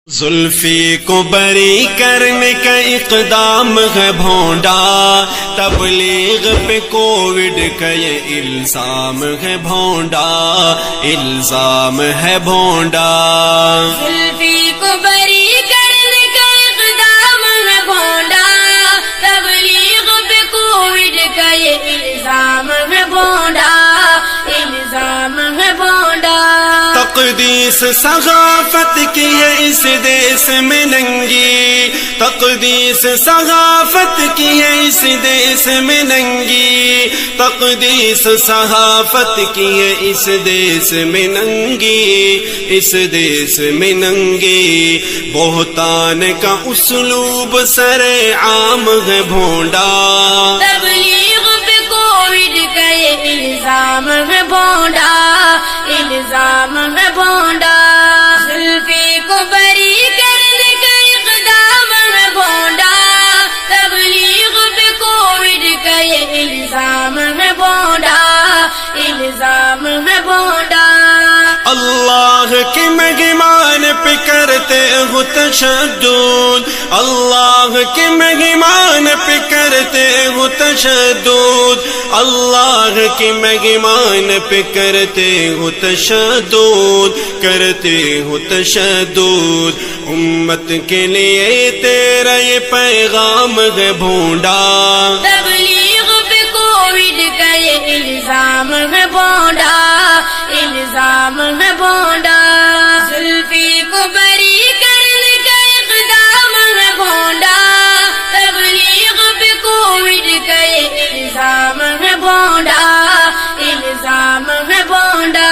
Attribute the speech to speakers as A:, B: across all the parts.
A: زلفی کو بری کرنے کا اقدام ہے بھونڈا، تبلیغ پہ کووڈ کا یہ الزام ہے بھونڈا، الزام ہے بھونڈا۔
B: زلفی کو بری کرنے کا اقدام ہے بھونڈا، تبلیغ پہ کووڈ کا یہ الزام ہے بھونڈا، الزام ہے بھونڈا۔
A: تقدیس ثقافت کی ہے اس دیس میں ننگی، تقدیس ثقافت کی ہے اس دیس میں ننگی، تقدیس صحافت کی ہے اس دیس میں ننگی، اس دیس میں ننگی۔ بہتان کا اسلوب سر عام ہے بھونڈا،
B: تبلیغ پہ کووڈ کا یہ الزام ہے بھونڈا، الزام ہے بھونڈا۔ زلفی کو بری کرنے کا اقدام ہے بھونڈا، تبلیغ پہ کووڈ کا یہ الزام ہے بھونڈا، الزام ہے بھونڈا۔
A: اللہ کے مہمان پہ کرتے ہو تشدد، اللہ کے مہمان پہ کرتے ہو تشدد، اللہ کے مہمان پہ کرتے ہو تشدد، کرتے ہو تشدد۔ امت کے لیے تیرا یہ پیغام ہے بھونڈا،
B: تبلیغ پہ کووڈ کا یہ الزام ہے بھونڈا، الزام ہے بھونڈا۔ زلفی کو بری کرنے کا اقدام ہے بھونڈا، تبلیغ پہ کووڈ کا یہ الزام ہے بھونڈا، الزام ہے بھونڈا۔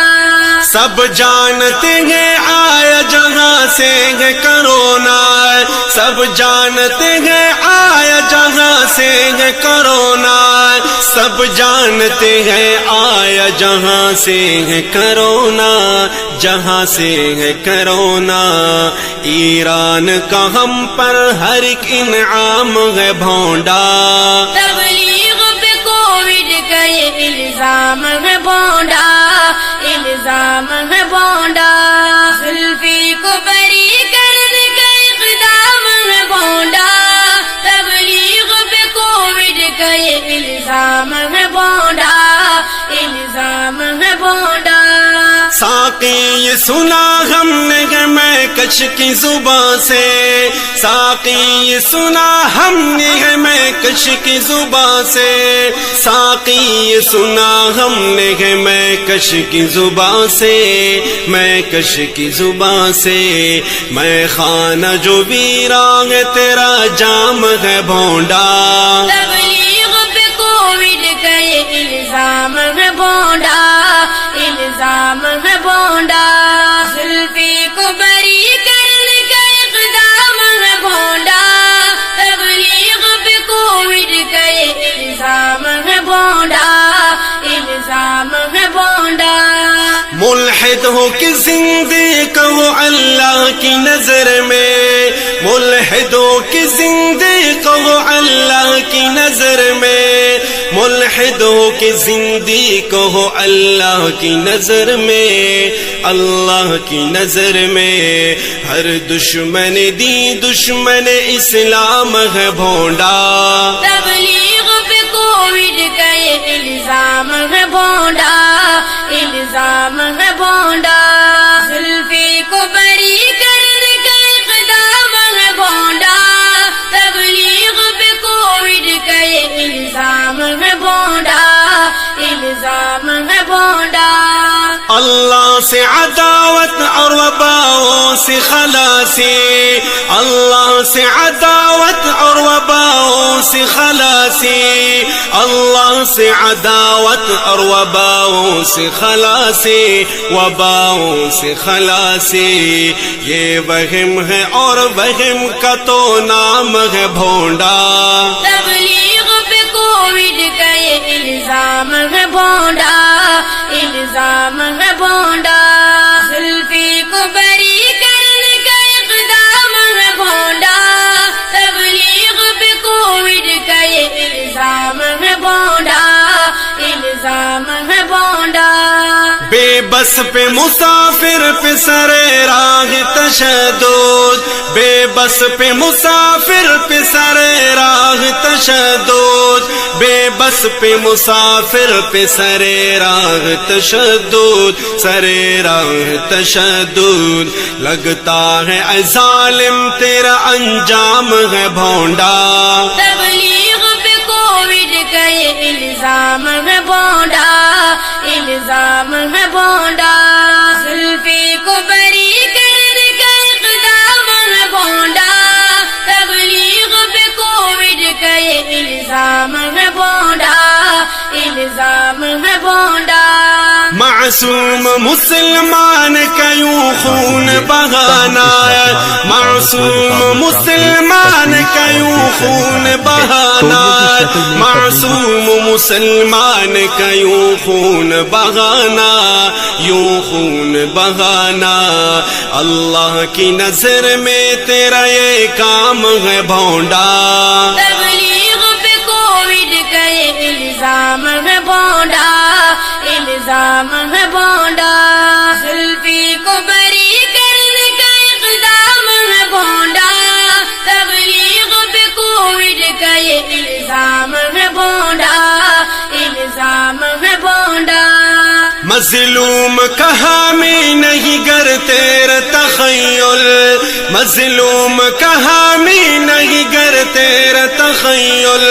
A: سب جانتے ہیں آیا جہاں سے ہے کرونا، سب جانتے ہیں آیا جہاں سے ہے کرونا، سب جانتے ہیں آیا جہاں سے ہے کرونا، جہاں سے ہے کرونا۔ ایران کا ہم پر ہر ایک انعام ہے بھونڈا،
B: تبلیغ پہ کووڈ کا یہ الزام ہے بھونڈا، الزام ہے بھونڈا۔ زلفی کو بری کرنے کا اقدام ہے بھونڈا، تبلیغ پہ کووڈ کا یہ الزام ہے بھونڈا، الزام ہے بھونڈا۔
A: ساقی یہ سنا ہم نے کہ میں کش کی زبان سے، ساقی یہ سنا ہم نے ہے میں کش کی زبان سے، ساقی یہ سنا ہم نے ہے میں کش کی زبان سے، میں کش کی زبان سے۔ میں خانہ جو ویران ہے تیرا جام ہے بھونڈا،
B: تبلیغ پہ کووڈ کا یہ الزام ہے بھونڈا، الزام ہے بھونڈا۔ زلفی کو بری کرنے کا اقدام ہے بھونڈا، تبلیغ پہ کووڈ کا یہ الزام ہے بھونڈا، الزام ہے بھونڈا۔
A: ملحد ہو کہ زندگی ہو اللہ کی نظر میں، ملحد ہو کہ زندگی ہو اللہ کی نظر میں، ملحد ہو کہ زندگی ہو اللہ کی نظر میں، اللہ کی نظر میں۔ ہر دشمن دی دشمن اسلام ہے بھونڈا،
B: تبلیغ پہ کووڈ کا یہ الزام ہے بھونڈا، الزام ہے بھونڈا۔ زلفی کو بری کرنے کا اقدام ہے بھونڈا، تبلیغ پہ کووڈ کا یہ الزام ہے بھونڈا، الزام ہے بھونڈا۔
A: اللہ سے عداوت اور وباؤں سے خلاصی، اللہ سے عداوت اور وباؤں سے خلاصی، اللہ سے عداوت اور وباؤں سے خلاصی، وباؤں سے خلاصی۔ یہ وہم ہے اور وہم کا تو نام ہے بھونڈا،
B: تبلیغ پہ کووڈ کا یہ الزام ہے بھونڈا، الزام ہے بھونڈا۔ زلفی کو بری کرنے کا اقدام ہے بھونڈا، تبلیغ پہ کووڈ کا یہ الزام ہے بھونڈا، الزام ہے بھونڈا۔
A: بے بس پہ مسافر پہ سر راہ تشدد، بے بس پہ مسافر پہ سر راہ تشدد، بے بس پہ مسافر پہ سر راہ تشدد، سر راہ تشدد، لگتا ہے اے ظالم تیرا انجام ہے بھونڈا،
B: تبلیغ پہ کووڈ کا یہ الزام ہے بھونڈا، الزام ہے بھونڈا، زلفی کو بری کرنے کا اقدام ہے بھونڈا، تبلیغ پہ کووڈ کا یہ الزام ہے بھونڈا، الزام ہے بھونڈا،
A: معصوم مسلمان کا یوں خون بہانا ہے، معصوم مسلمان کا یوں خون بہانا ہے، معصوم مسلمان کا یوں خون بہانا، یوں خون بہانا، اللہ کی نظر میں تیرا یہ کام ہے بھونڈا،
B: تبلیغ پہ کووڈ کا یہ الزام ہے بھونڈا، الزام ہے بھونڈا، زلفی کو بری کرنے کا اقدام ہے بھونڈا، تبلیغ پہ کووڈ کا یہ الزام ہے بھونڈا، الزام ہے بھونڈا،
A: مظلوم کا حامی نہیں گر تیرا تخیل، مظلوم کا حامی نہیں گر تیرا تخیل،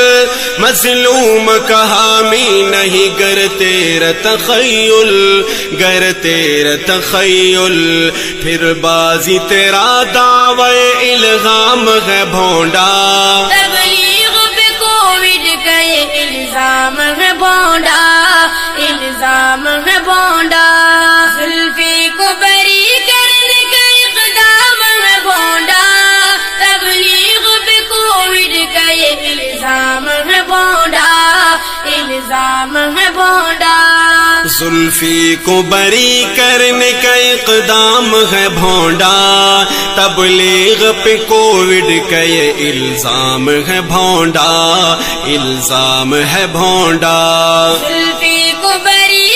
A: مظلوم کا حامی نہیں گر تیرا تخیل، گر تیرا تخیل، پھر بازی تیرا دعوی الغام ہے بھونڈا،
B: تبلیغ پہ کووڈ کا یہ الزام ہے بھونڈا، الزام ہے بھونڈا، زلفی کو بری کرنے کا اقدام ہے بھونڈا، تبلیغ پہ کووڈ کا یہ الزام ہے بھونڈا، الزام ہے بھونڈا،
A: زلفی کو بری کرنے کا اقدام ہے بھونڈا، تبلیغ پہ کووڈ کا یہ الزام ہے بھونڈا، الزام ہے بھونڈا،
B: زلفی کو بری